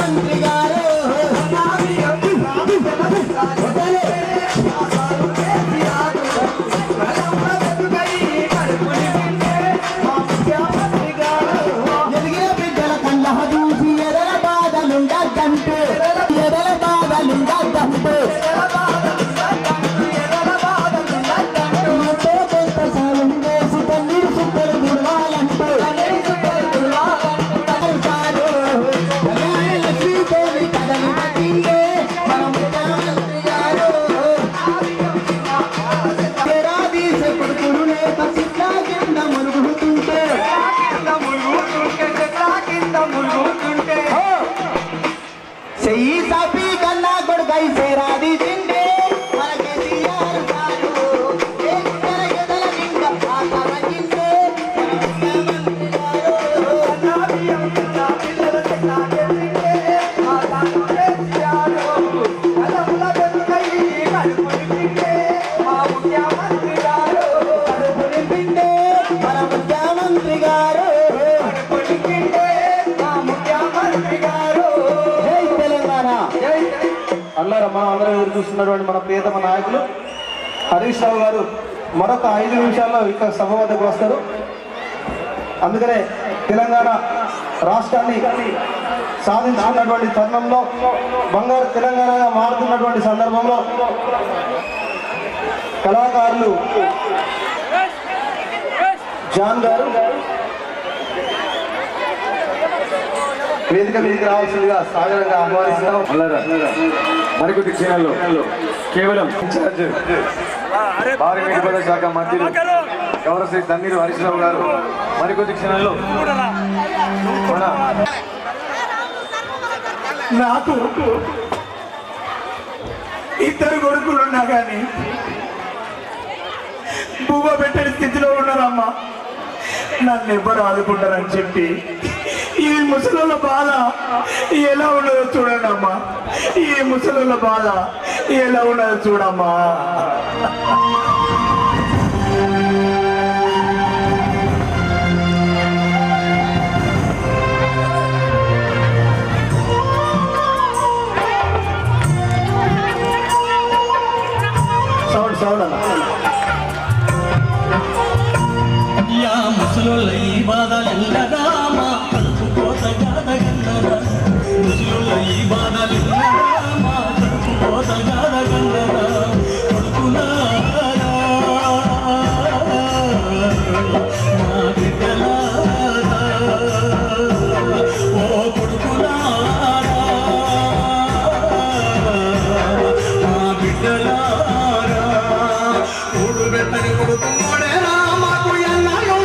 ముఖ్యమంత్రి గారు ఎదిగిన బిడ్డల కళ్ళ చూసి ఎదల బాధలుండద్దంటూ ఎదల బాధలుండద్దంటూ అందరూ చూస్తున్నటువంటి మన ప్రియతమ నాయకులు హరీష్ రావు గారు మరొక 5 నిమిషాల్లో ఇక్కడ సభ వద్దకు వస్తారు. అందుకనే తెలంగాణ రాష్ట్రాన్ని సాధించుకున్నటువంటి తరుణంలో బంగారు తెలంగాణగా మారుతున్నటువంటి సందర్భంలో కళాకారులు జాన్ గారు వేదిక మీదకి రావాల్సిందిగా సాగరంగా ఆహ్వానిస్తున్నాం. మరికొద్ది క్షణాల్లో కేవలం ఇన్ఛార్జ్ భారీ నీటిపారుదల శాఖ మంత్రులు గౌరవ శ్రీ తన్నీరు హరీష్ రావు గారు మరికొద్ది క్షణాల్లో నాకు 2 కొడుకులున్నా కానీ బువ్వ పెట్టని స్థితిలో ఉన్నారమ్మా. నన్ను ఎవ్వరు ఆదుకుంటారని చెప్పి ఈ ముసలుల బాధ ఎలా ఉన్నదో చూడండి అమ్మా. ఈ ముసలుల బాధ ఎలా ఉన్నదో చూడమ్మా. సౌండ్ సౌండ్ అన్న ముసలుల ఈ బాధలెల్లరా మా కడుపు కోత గాదగన్నరా. ముసలుల ఈ బాధలెల్లరా మా కడుపు కోత గాదగన్నరా. కొడుకులారా మా బిడ్డలారా ఓ కొడుకులారా మా బిడ్డలారా కూడు పెట్టని కొడుకు మోడేరా మాకు ఎన్నాయో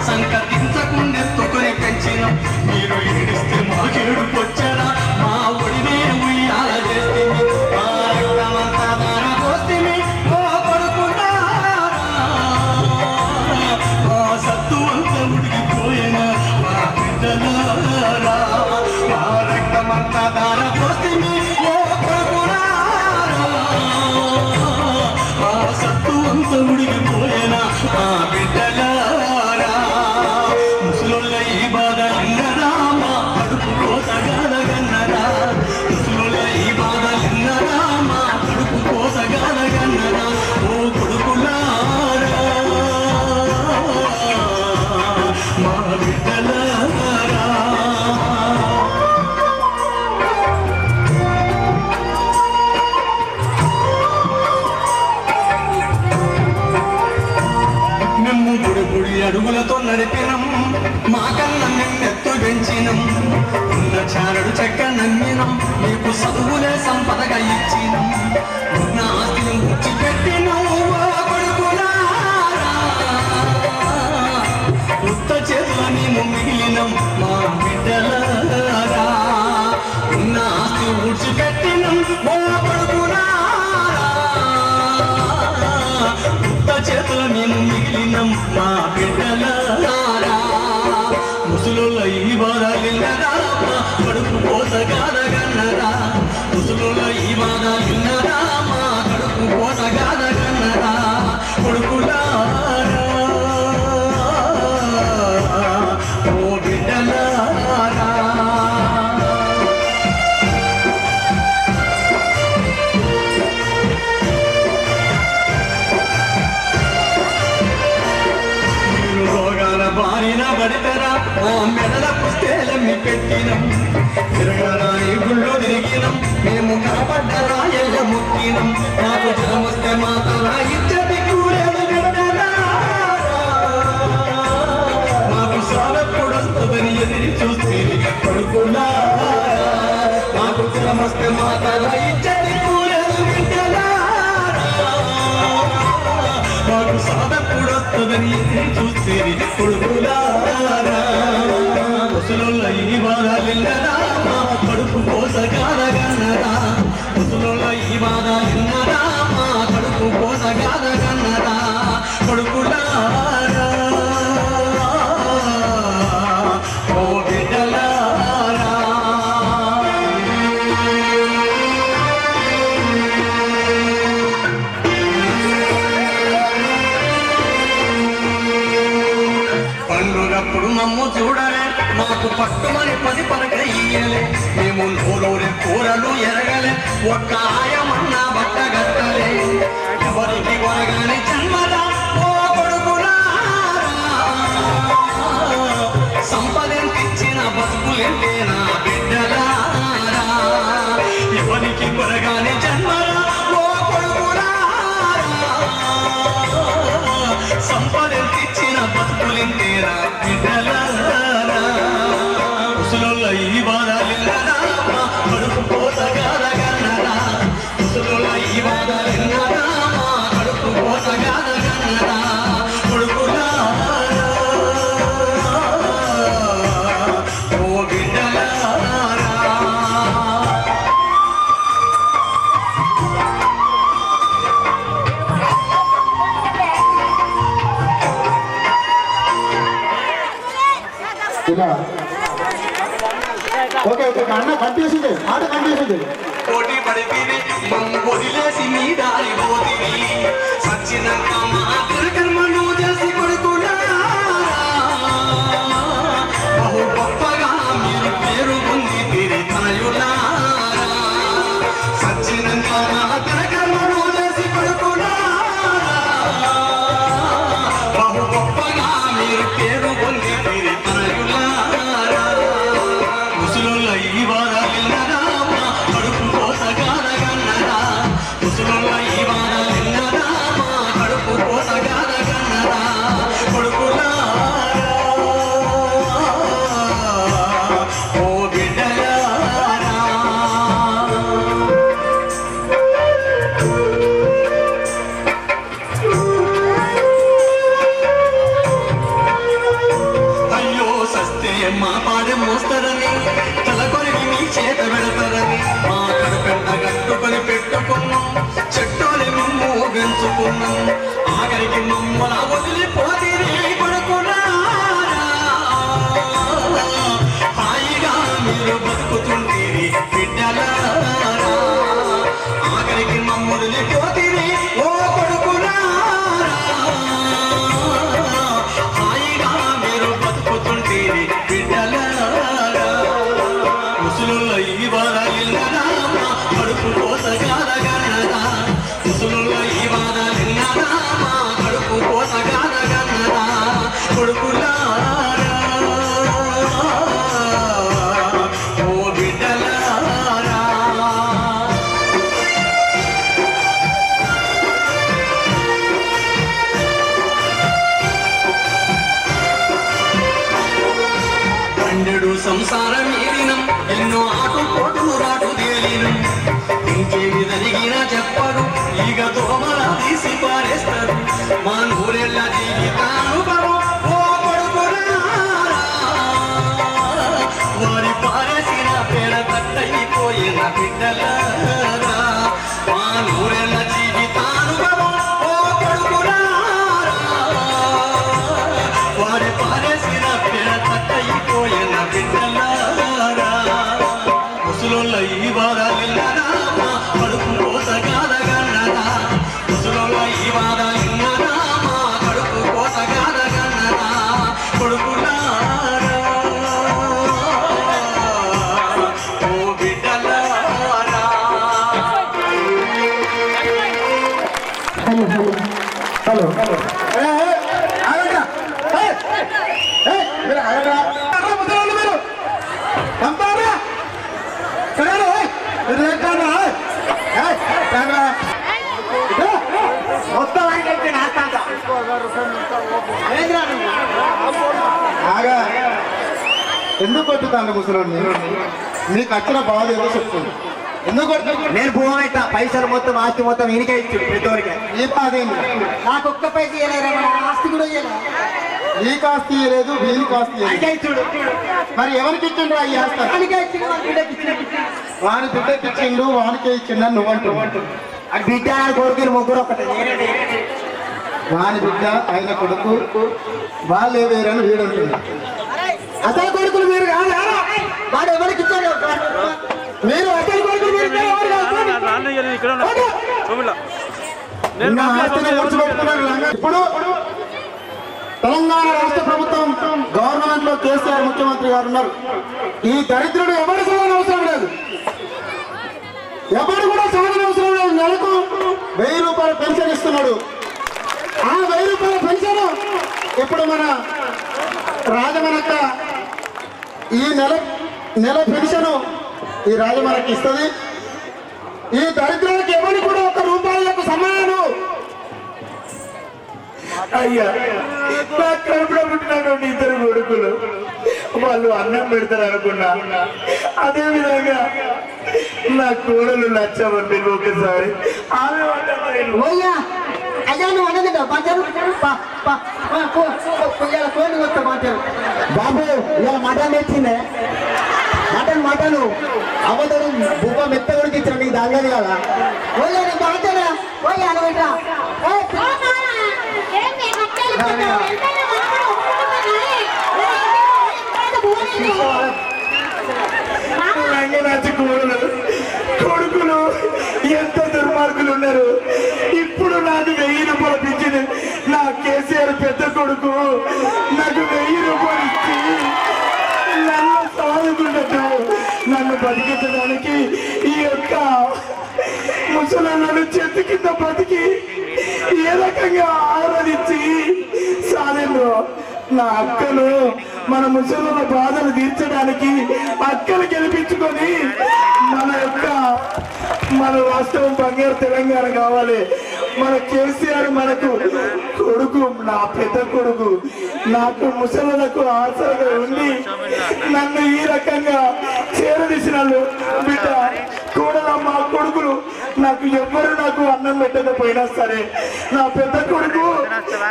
సంకటించకుండెత్తుకుని పెంచినం. మీరు ఏడిస్తే మాకేడు పొచ్చరా మా ఒడినే ఉయ్యాల చేస్తే మా రక్తమంతా దాన పోస్తే ఓ కొడుకున్నారా. మా సత్తు అంతా ఉడికిపోయిన మా బిడ్డలారా. మా రక్తమంతా దాన పోస్తే ఓ కొడుకున్నారా. మా సత్తు అంతా ఉడికిపోయిన మా బిడ్డలారా. అడుగులతో నడిపినం మా కన్న నిన్నెత్తు పెంచినం. ఉన్న చారడు చెక్క నమ్మినం మీకు చదువులే సంపదగా ఇచ్చినం. ఉన్న ఆస్తిని ముచ్చిపెట్టినం ఉత్త చేతుల మేము మిగిలినం మా బిడ్డలారా. ఉన్న ఆస్తి ఊడ్చిపెట్టినం మా కొడుకులారా. మా మెడల పుస్తేలమ్మి పెట్టినం తిరగరాని గుళ్ళు తిరిగినం మేము కనపడ్డ రాయల్ల ముక్కినం మాకు జనమొస్తే మాతల ఇచ్చటి కూరేలు బిడ్డలారా మాకు సావెప్పుడొస్తుందని ఎదిరి చూస్తే కొడుకులారా మాకు జనమొస్తే మాతల ఇచ్చటి కూరేలు బిడ్డలారా మాకు సావెప్పుడొస్తుందని ఎదిరి చూస్తే కొడుకులారా ముసలోళ్ళ ఈ బాధలిన్నరా మా కడుపు కోసగాదగన్నరా ముసలోళ్ళ ఈ బాధలిన్నరా మా కడుపు కోసగాదగన్నరా కొడుకులారా ఓ బిడ్డలారా పండుగప్పుడు మమ్ము చూడలే మాకు పట్టుమని పది పలక ఇయ్యలే మేము నోరూరే కూరలు ఎరగలే ఒక్క ఆయమన్నా బట్ట గట్టలే ఎవరికి కొనగానే జన్మదా ఓ కొడుకులారా సంపదెంతిచ్చిన బతుకులెంటే నా బిడ్డలారా ఎవరికి కొనగానే జన్మదా ఓ కొడుకులారా సంపదెంతిచ్చిన బతుకులెంటే నా బిడ్డలారా ముసలోళ్ళ ఈ బాధలిన్నరా మా కడుపు కోసగాదగన్నరా ముసలోళ్ళ ఈ బాధలిన్నరా మా కడుపు కోసగాదగన్నరా కొడుకులారా ఓ బిడ్డలారా ఇలా ఓకే ఓకే అన్న కంటిన్యూసింది ఆట కంటిన్యూసింది పోటీ పడితివి మమ్ము వదిలేసి మీ దారి పోతివి సచ్చినంత మా దుర్కర్మను చేసి కొడుకులారా బహు గొప్పగా మీరు పేరు పొంది తిరితనయులారా సచ్చినంత మా దుర్కర్మను చేసి కొడుకులారా బహు గొప్పగా మీరు పేరు పొంది తిరితనయులారా ముసలోళ్ళ ఈ బాధలిన్నరా మా కడుపు కోసగాదగన్నరా ముసలోళ్ళ ఈ బాధలిన్నరా మా కడుపు కోసగాదగన్నరా కొడుకులారా ఓ బిడ్డలారా అయ్యో సస్తే మా పాడె మోస్తారని తలకొరికి మీ చేత పెడతారని మా కడుపెంట కట్టుకొని పెట్టుకున్నాం చెట్టోని మమ్ము పెంచుకున్నాం ఆఖరికి మమ్మల వదిలిపోతీరి కొడుకులారా హాయిగా మీరు బతుకుతుంటీరి బిడ్డలారా ఆఖరికి మమ్మ వదిలిపోతీరి ఓ కొడుకులారా హాయిగా మీరు బతుకుతుంటీరి బిడ్డలారా ముసలుళ్ళ ఈ బాధలిన్నరా మా కడుపు కోసగాదగన్నరా ముసలుళ్ళ ఈ బాధలిన్నరా మా కడుపు కోసగాదగన్నరా కొడుకులారా ఓ బిడ్డలారా పండెడు సంసారం ఏలినం ఎన్నో ఆటు పోటులు రాటు తేలినం ఇంకేమి జరిగినా చెప్పరు ఇక దోమల తీసి పారేస్తారు మా నూరెళ్ళ జీవితానుభవం ఓ కొడుకులారా వారి పారేసిన పేడ తట్టయిపోయిన బిడ్డలారా మా నూరెళ్ళ జీవితానుభవం ఓ కొడుకులారా వారి పారేసిన పేడ తట్టయిపోయిన బిడ్డలారా ముసలోళ్ళ ఈ బాధలిన్నరా మా కడుపు కోసగాదగన్నరా ముసలోళ్ళ ఈ బాధలిన్నరా మా కడుపు కోసగాదగన్నరా కొడుకులారా ఓ బిడ్డలారా హలో హలో ఆగండి మీరు ఆగండి ఎందుకు కొట్టుతాను ముసలోని? నీకు వచ్చిన బాధ ఏదో చెప్తుంది. ఎందుకు నేను భూమి పెట్టా, పైసలు మొత్తం ఆస్తి మొత్తం ఈయనకే ఇచ్చు పెద్దోరికే. ఈ బాధ ఏంది? నాకు ఒక్క పైస ఇవ్వలేరా, ఆస్తి కూడా ఇవ్వలేదు. నీకు ఆస్తి ఇవ్వలేదు, వీనికి ఆస్తి ఇవ్వలేదు. చూడు మరి ఎవరికి ఇచ్చిండ్రు ఈ ఆస్తి? అందుకే ఇచ్చిండు, మా బిడ్డకి ఇచ్చిండు. వాని బిడ్డకి ఇచ్చిండు, వానికే ఇచ్చిండు నువ్వు అంటున్నావు. అది బిడ్డ కొడుకుని ముగ్గురు ఒకటి. వాని బిడ్డ ఆయన కొడుకు వాళ్ళే వేరని వీడంటున్నాడు. అసలు కొడుకులు మీరు కాదా? వాడు ఎవరికి ఇచ్చాడు? మీరు అసలు కొడుకులు మీరు ఎవరు కాదు? నిన్న ఆస్తిని ఊడ్చిపెట్టుకున్నాడు లంగా. ఇప్పుడు తెలంగాణ రాష్ట్ర ప్రభుత్వం గవర్నమెంట్ లో కేసీఆర్ ముఖ్యమంత్రి గారు ఉన్నారు. ఈ దరిద్రుడు ఎవరు సాగని అవసరం లేదు, ఎవరు కూడా సాగని అవసరం లేదు. నెలకు 1000 రూపాయల పెన్షన్ ఇస్తున్నాడు. ఆ 1000 రూపాయల పెన్షన్ ఇప్పుడు మన రాజమనక్క ఈ నెల పెన్షన్ ఈ రాజమనకి ఇస్తుంది. ఈ దరిద్రులకు ఎవరు కూడా 1 రూపాయలకు సమానం. అయ్యా, నా కడుపులో పుట్టినటువంటి 2 కొడుకులు వాళ్ళు అన్నం పెడతారు అనుకున్నా. అదే విధంగా నా కోడలు నచ్చవండి. ఒకసారి ఆమె ఓయ్యా అయ్యా, నువ్వు అన్నది పంచారు కోడి వస్తా పంచారు. బాబు ఇవాళ మటన్ తెచ్చిందే, మటన్ అవతడు బువ్వ మెత్త కొడుకు ఇచ్చిన నీకు దాగదు కదా. ఓయ్యా నేను పంచారా? ఓయ్యా అనుకుంటా నచ్చి కొడుకులు ఎంత దుర్మార్గులు ఉన్నారు. ఇప్పుడు నాకు 1000 రూపాయలు పెంచింది నా కేసీఆర్ పెద్ద కొడుకు. నాకు 1000 రూపాయలు ఇచ్చి నన్ను సాదుకున్నట్టు నన్ను బతికించడానికి ఈ యొక్క ముసలి చెట్టు కింద బతికి ఏ రకంగా ఆరాధించి సాధిండ్రు. నా అక్కను మన ముసలిల బాధలు తీర్చడానికి అక్కను గెలిపించుకొని మన రాష్ట్రం బంగారు తెలంగాణ కావాలి. మన కేసీఆర్ మనకు కొడుకు, నా పెద్ద కొడుకు. నాకు ముసలులకు ఆశగా ఉండి నన్ను ఈ రకంగా చేరదీసిన బిడ్డ కూడలమ్మ కొడుకులు నాకు ఎవ్వరు నాకు అన్నం పెట్టకపోయినా సరే నా పెద్ద కొడుకు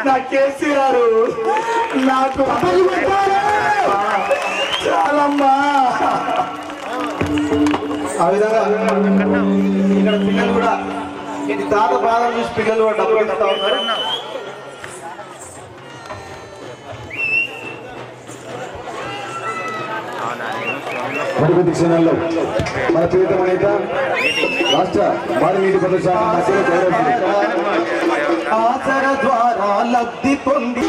నా కేసీఆర్ నాకు చాలమ్మా. ఆ విధంగా ఇక్కడ పిల్లలు కూడా ఇది తాత బాధలు చూసి పిల్లలు కూడా డబ్బులు ఇస్తా ఉన్నారు. మరికొద్ది క్షణాల్లో మన ప్రియతమ నేత రాష్ట్ర మారినీటి పనుల శాఖ మంత్రి ఆచర ద్వారా లబ్ధి పొంది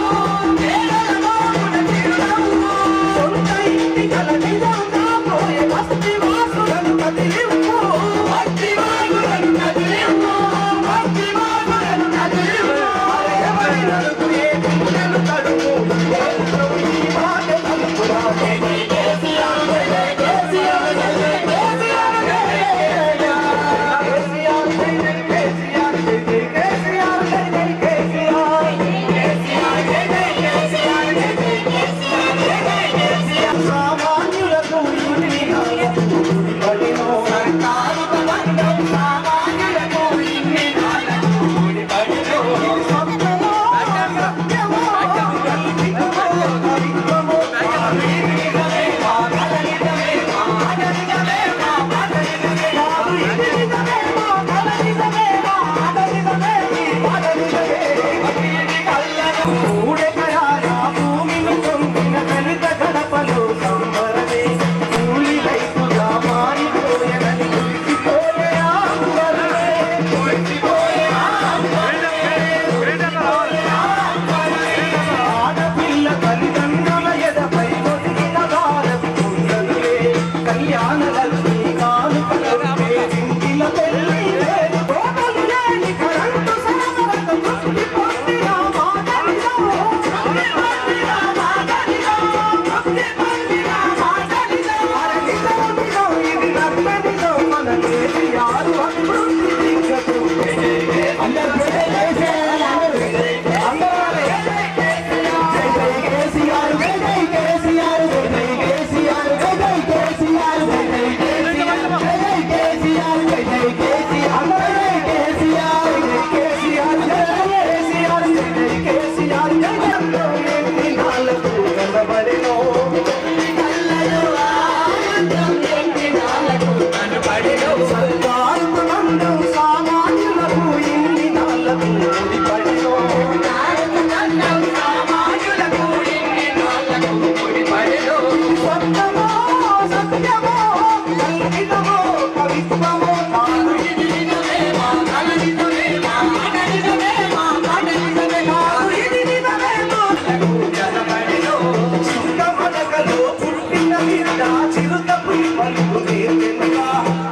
ముడిపడిలో సత్యమో సత్యమో కల్పితమో కవిత్వమో చింతమడకలో పుట్టిన బిడ్డ చిరుతపులి పలుకు నేర్చెనుగా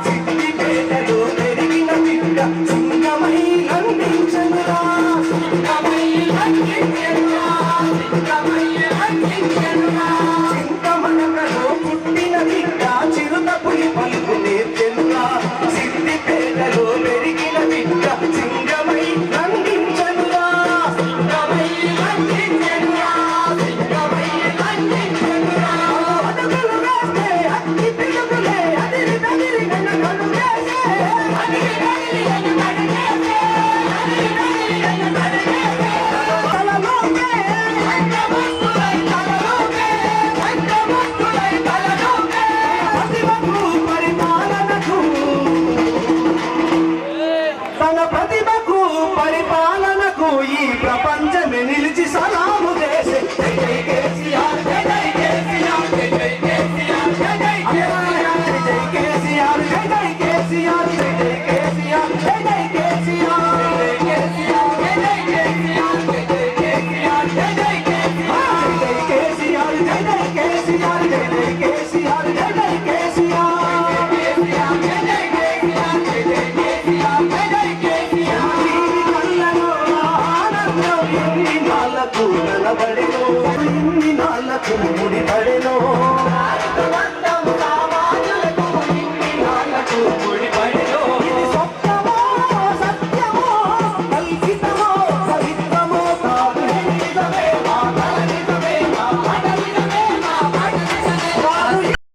సిద్ధిపేటలో పెరిగిన బిడ్డ సింగమై లంఘించెనుగా చింతమడకలో పుట్టిన బిడ్డ చిరుతపులి పలుకు నేర్చెనుగా సిద్ధిపేటలో పెరిగిన బిడ్డ సింగమై లంఘించెనుగా అడుగులు వేస్తే అగ్గి పిడుగులే అదిరి తగిరి గనగలు వేసే తలలోకే ప్రతిభకు పరిపాలనకు తన ప్రతిభకు పరిపాలనకు ఈ ప్రపంచమే నిలిచి సలాము చేసే జై జై కేసీఆర్ జై జై కేసీఆర్ జై జై కేసీఆర్ జై జై కేసీఆర్ జై జై కేసీఆర్ జై జై కేసీఆర్ జై జై కేసీఆర్ జై జై కేసీఆర్ జై జై కేసీఆర్ జై జై కేసీఆర్ జై జై కేసీఆర్ జై జై కేసీఆర్ జై జై కేసీఆర్ ఎన్ని నాళ్ళకు ముడిపడెనో